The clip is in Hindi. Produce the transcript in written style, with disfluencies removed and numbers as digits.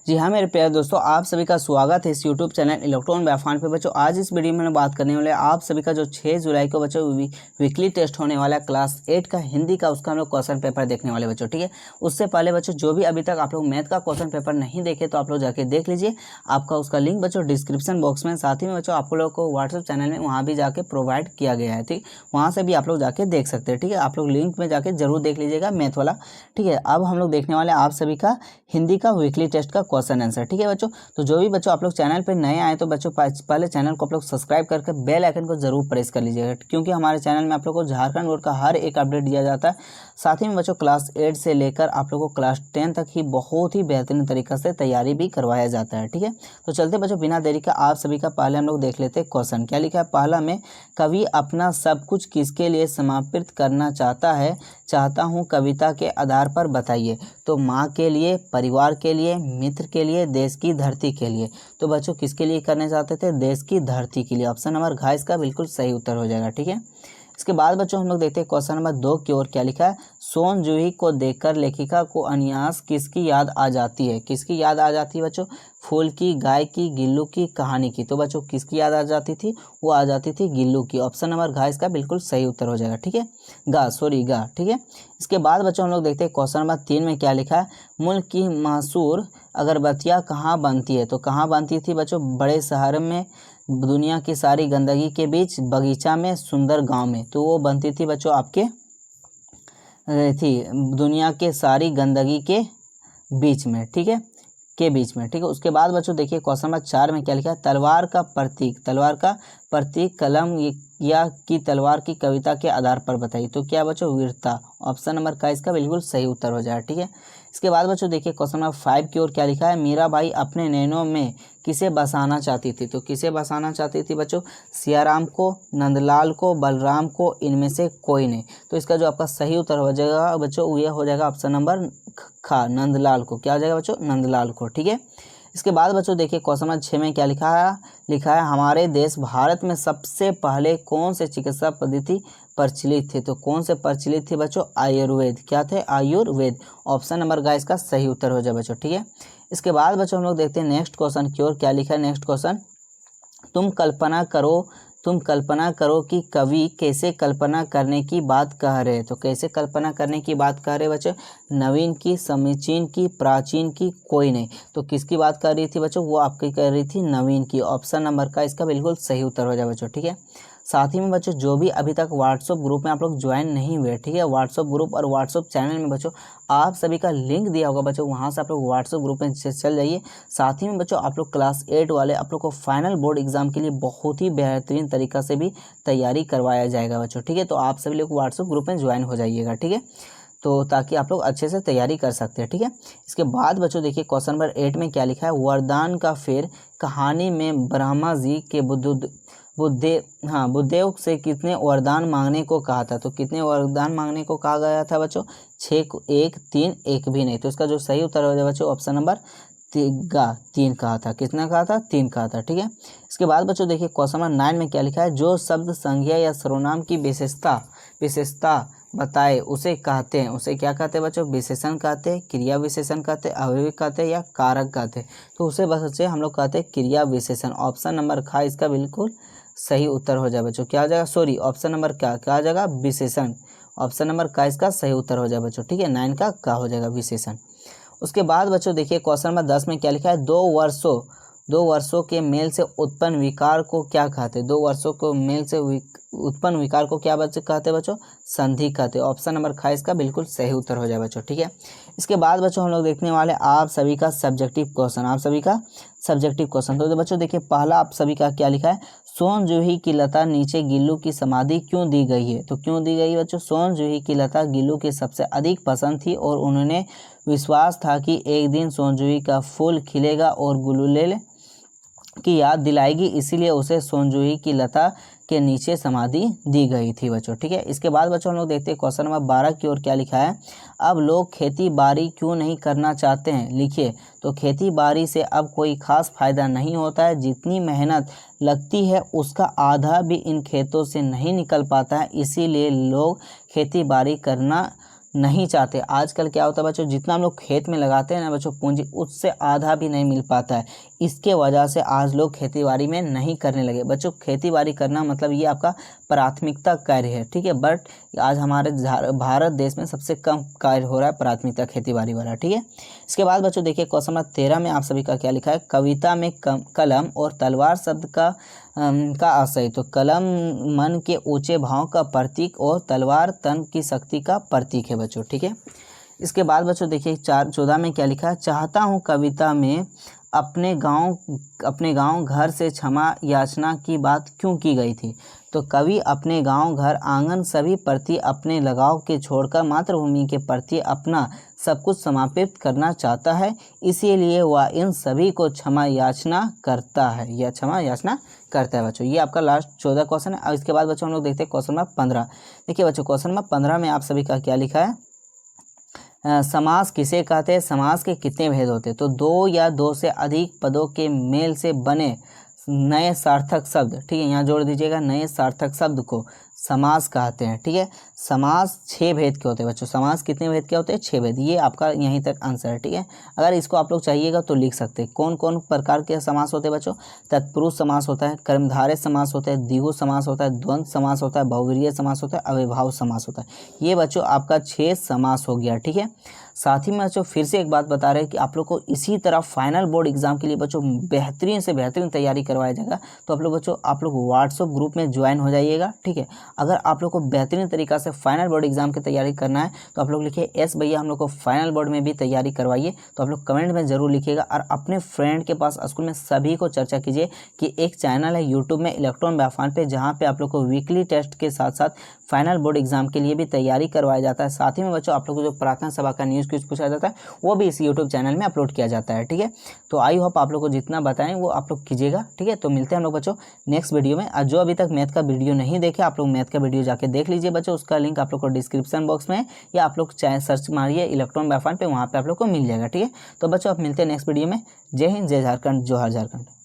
जी हाँ मेरे प्यारे दोस्तों, आप सभी का स्वागत है इस यूट्यूब चैनल इलेक्ट्रॉन व्याख्यान पे। बच्चों आज इस वीडियो में बात करने वाले आप सभी का जो 6 जुलाई को बच्चों वीकली टेस्ट होने वाला है क्लास 8 का हिंदी का, उसका हम लोग क्वेश्चन पेपर देखने वाले बच्चों। ठीक है, उससे पहले बच्चों जो भी अभी तक आप लोग मैथ का क्वेश्चन पेपर नहीं देखे तो आप लोग जाके देख लीजिए। आपका उसका लिंक बच्चों डिस्क्रिप्शन बॉक्स में, साथ ही में बच्चों आप लोग को व्हाट्सएप चैनल में वहाँ भी जाके प्रोवाइड किया गया है। ठीक, वहाँ से भी आप लोग जाके देख सकते हैं। ठीक है, आप लोग लिंक में जाके जरूर देख लीजिएगा मैथ वाला। ठीक है, अब हम लोग देखने वाले आप सभी का हिंदी का वीकली टेस्ट का क्वेश्चन आंसर। ठीक है बच्चों, तो जो भी बच्चों आप लोग चैनल पे नए आए तो बच्चों पहले चैनल को आप लोग सब्सक्राइब करके बेल आइकन को जरूर प्रेस कर लीजिएगा, क्योंकि हमारे चैनल में आप लोग को झारखंड बोर्ड का हर एक अपडेट दिया जाता है। साथ ही में बच्चों क्लास 8 से लेकर आप लोग को क्लास 10 तक ही बहुत ही बेहतरीन तरीके से तैयारी भी करवाया जाता है। ठीक है, तो चलते बच्चों बिना देरी का आप सभी का पहले हम लोग देख लेते हैं क्वेश्चन। क्या लिखा है पहला में, कवि अपना सब कुछ किसके लिए समर्पित करना चाहता हूँ कविता के आधार पर बताइए। तो माँ के लिए, परिवार के लिए, मित्र के लिए, देश की धरती के लिए। तो बच्चों किसके लिए करना चाहते थे? देश की धरती के लिए। ऑप्शन नंबर घ इसका बिल्कुल सही उत्तर हो जाएगा। ठीक है, इसके बाद बच्चों हम लोग देखते हैं क्वेश्चन नंबर 2 की ओर। क्या लिखा है, सोन जूही को देखकर लेखिका को अनायास किसकी याद आ जाती है? किसकी याद आ जाती है बच्चों? फूल की, गाय की, गिल्लू की, कहानी की। तो बच्चों किसकी याद आ जाती थी? वो आ जाती थी गिल्लू की। ऑप्शन नंबर घ इसका बिल्कुल सही उत्तर हो जाएगा। ठीक है, गा। ठीक है, इसके बाद बच्चों हम लोग देखते हैं क्वेश्चन नंबर 3 में क्या लिखा है, मुल्क की मशहूर अगरबत्तियाँ कहाँ बनती है? तो कहाँ बनती थी बच्चों? बड़े शहर में, दुनिया की सारी गंदगी के बीच, बगीचा में, सुंदर गांव में। तो वो बनती थी बच्चों आपके थी दुनिया के सारी गंदगी के बीच में। ठीक है, के बीच में। ठीक है, उसके बाद बच्चों देखिए क्वेश्चन नंबर 4 में क्या लिखा है, तलवार का प्रतीक कलम या की तलवार की कविता के आधार पर बताइए। तो क्या बच्चों? वीरता। ऑप्शन नंबर का इसका बिल्कुल सही उत्तर हो जाएगा। ठीक है, इसके बाद बच्चों देखिए क्वेश्चन नंबर 5 की ओर। क्या लिखा है, मीराबाई अपने नैनों में किसे बसाना चाहती थी? तो किसे बसाना चाहती थी बच्चों? सियाराम को, नंदलाल को, बलराम को, इनमें से कोई नहीं। तो इसका जो आपका सही उत्तर हो जाएगा बच्चों ये हो जाएगा ऑप्शन नंबर खा, नंदलाल को। क्या हो जाएगा बच्चों? नंदलाल को। ठीक है, इसके बाद बच्चों देखिए क्वेश्चन नंबर 6 में क्या लिखा है हमारे देश भारत में सबसे पहले कौन से चिकित्सा पद्धति प्रचलित थे? तो कौन से प्रचलित थे बच्चों? आयुर्वेद। क्या थे? आयुर्वेद। ऑप्शन नंबर का इसका सही उत्तर हो जाए बच्चों। ठीक है, इसके बाद बच्चों हम लोग देखते हैं नेक्स्ट क्वेश्चन की ओर। क्या लिखा है नेक्स्ट क्वेश्चन, तुम कल्पना करो कि कवि कैसे कल्पना करने की बात कह रहे हैं। तो कैसे कल्पना करने की बात कह रहे हैं बच्चों? नवीन की, समीचीन की, प्राचीन की, कोई नहीं। तो किसकी बात कर रही थी बच्चों? वो आपकी कर रही थी नवीन की। ऑप्शन नंबर का इसका बिल्कुल सही उत्तर हो जाए बच्चों। ठीक है, साथ ही में बच्चों जो भी अभी तक व्हाट्सअप ग्रुप में आप लोग ज्वाइन नहीं हुए, ठीक है, व्हाट्सअप ग्रुप और व्हाट्सअप चैनल में बच्चों आप सभी का लिंक दिया होगा बच्चों, वहाँ से आप लोग व्हाट्सअप ग्रुप में चल जाइए। साथ ही में बच्चों आप लोग क्लास 8 वाले आप लोग को फाइनल बोर्ड एग्जाम के लिए बहुत ही बेहतरीन तरीका से भी तैयारी करवाया जाएगा बच्चों। ठीक है, तो आप सभी लोग व्हाट्सअप ग्रुप में ज्वाइन हो जाइएगा। ठीक है, तो ताकि आप लोग अच्छे से तैयारी कर सकते हैं। ठीक है, इसके बाद बच्चों देखिए क्वेश्चन नंबर 8 में क्या लिखा है, वरदान का फेर कहानी में ब्रह्मा जी के बुद्धदेव से कितने वरदान मांगने को कहा था? तो कितने वरदान मांगने को कहा गया था बच्चों? 6 को 1, 3, एक भी नहीं। तो इसका जो सही उत्तर हो जाए बच्चों ऑप्शन नंबर 3 कहा था। कितना कहा था? 3 कहा था। ठीक है, इसके बाद बच्चों देखिए क्वेश्चन नंबर 9 में क्या लिखा है, जो शब्द संज्ञा या सर्वनाम की विशेषता बताए उसे कहते हैं, उसे क्या कहते हैं बच्चों? विशेषण कहते हैं, क्रिया विशेषण कहते हैं, अवयवी कहते हैं या कारक कहते हैं। तो उसे बच्चे हम लोग कहते हैं क्रिया विशेषण। ऑप्शन नंबर खा इसका बिल्कुल सही उत्तर हो जाए बच्चों। क्या आ जाएगा? सॉरी, ऑप्शन नंबर क्या आ जाएगा? विशेषण। ऑप्शन नंबर का इसका सही उत्तर हो जाए बच्चों। ठीक है, 9 का हो जाएगा विशेषण। उसके बाद बच्चों देखिए क्वेश्चन नंबर 10 में क्या लिखा है, दो वर्षों के मेल से उत्पन्न विकार को क्या कहते हैं? 2 वर्षों को मेल से उत्पन्न विकार को क्या बच्चे कहते हैं बच्चों? संधि कहते हैं। ऑप्शन नंबर खा इसका बिल्कुल सही उत्तर हो जाए बच्चों। ठीक है, इसके बाद बच्चों हम लोग देखने वाले आप सभी का सब्जेक्टिव क्वेश्चन। तो बच्चों देखिए पहला आप सभी का क्या लिखा है, सोन जूही की लता नीचे गिल्लू की समाधि क्यों दी गई है? तो क्यों दी गई है बच्चों? सोन जूही की लता गिल्लू की सबसे अधिक पसंद थी और उन्होंने विश्वास था कि एक दिन सोन जूही का फूल खिलेगा और गुलूलेल की याद दिलाएगी, इसीलिए उसे सोनजूही की लता के नीचे समाधि दी गई थी बच्चों। ठीक है, इसके बाद बच्चों हम लोग देखते हैं क्वेश्चन नंबर 12 की ओर। क्या लिखा है, अब लोग खेती बाड़ी क्यों नहीं करना चाहते हैं? लिखिए। तो खेती बाड़ी से अब कोई खास फायदा नहीं होता है, जितनी मेहनत लगती है उसका आधा भी इन खेतों से नहीं निकल पाता है, इसीलिए लोग खेती बाड़ी करना नहीं चाहते। आजकल क्या होता है बच्चों, जितना हम लोग खेत में लगाते हैं ना बच्चों पूंजी, उससे आधा भी नहीं मिल पाता है। इसके वजह से आज लोग खेती बाड़ी में नहीं करने लगे। बच्चों खेती बाड़ी करना मतलब ये आपका प्राथमिकता कार्य है, ठीक है। बट आज हमारे भारत देश में सबसे कम कार्य हो रहा है प्राथमिकता खेती बाड़ी वाला, ठीक है। इसके बाद बच्चों देखिए क्वेश्चन नंबर 13 में आप सभी का क्या लिखा है, कविता में कलम और तलवार शब्द का आशय। तो कलम मन के ऊंचे भाव का प्रतीक और तलवार तन की शक्ति का प्रतीक है बच्चों, ठीक है। इसके बाद बच्चों देखिए 14 में क्या लिखा है, चाहता हूँ कविता में अपने गांव घर से क्षमा याचना की बात क्यों की गई थी। तो कवि अपने गांव घर आंगन सभी प्रति अपने लगाव के छोड़कर मातृभूमि के प्रति अपना सब कुछ समापित करना चाहता है, इसीलिए वह इन सभी को क्षमा याचना करता है, यह क्षमा याचना करता है बच्चों। ये आपका लास्ट 14 क्वेश्चन है। और इसके बाद बच्चों हम लोग देखते हैं क्वेश्चन नंबर 15। देखिए बच्चों क्वेश्चन नंबर 15 में आप सभी का क्या लिखा है, समास किसे कहते हैं, समास के कितने भेद होते हैं। तो 2 या 2 से अधिक पदों के मेल से बने नए सार्थक शब्द, ठीक है, यहाँ जोड़ दीजिएगा, नए सार्थक शब्द को समास कहते हैं, ठीक है। समास 6 भेद के होते हैं बच्चों। समास कितने भेद के होते हैं, 6 भेद। ये आपका यहीं तक आंसर है, ठीक है। अगर इसको आप लोग चाहिएगा तो लिख सकते हैं। कौन कौन प्रकार के समास होते हैं बच्चों, तत्पुरुष समास होता है, कर्मधारय समास होता है, द्विगु समास होता है, द्वंद्व समास होता है, बहुव्रीहि समास होता है, अव्ययभाव समास होता है। ये बच्चों आपका 6 समास हो गया, ठीक है। साथ ही में बच्चों फिर से एक बात बता रहे हैं कि आप लोग को इसी तरह फाइनल बोर्ड एग्जाम के लिए बच्चों बेहतरीन से बेहतरीन तैयारी करवाया जाएगा। तो आप लोग बच्चों आप लोग व्हाट्सएप ग्रुप में ज्वाइन हो जाइएगा, ठीक है। अगर आप लोग को बेहतरीन तरीका से फाइनल बोर्ड एग्जाम की तैयारी करना है तो आप लोग लिखिए एस भैया हम लोग को फाइनल बोर्ड में भी तैयारी करवाइए। तो आप लोग कमेंट में जरूर लिखिएगा और अपने फ्रेंड के पास स्कूल में सभी को चर्चा कीजिए कि एक चैनल है यूट्यूब में इलेक्ट्रॉन व्याख्यान पे, जहाँ पे आप लोग को वीकली टेस्ट के साथ साथ फाइनल बोर्ड एग्जाम के लिए भी तैयारी करवाया जाता है। साथ ही में बच्चों आप लोग को जो प्रार्थना सभा का न्यूज़ क्विज पूछा जाता है वो भी इस यूट्यूब चैनल में अपलोड किया जाता है, ठीक है। तो आई होप आप लोग को जितना बताएं वो आप लोग कीजिएगा, ठीक है। तो मिलते हैं हम लोग बच्चों नेक्स्ट वीडियो में। और जो अभी तक मैथ का वीडियो नहीं देखे आप लोग मैथ का वीडियो जाके देख लीजिए बच्चों, उसका लिंक आप लोग को डिस्क्रिप्शन बॉक्स में या आप लोग चाहे सर्च मारिए इलेक्ट्रॉन व्याख्यान पे, वहाँ पे आप लोग को मिल जाएगा, ठीक है। तो बच्चों आप मिलते हैं नेक्स्ट वीडियो में। जय हिंद, जय झारखंड, जोहार झारखंड।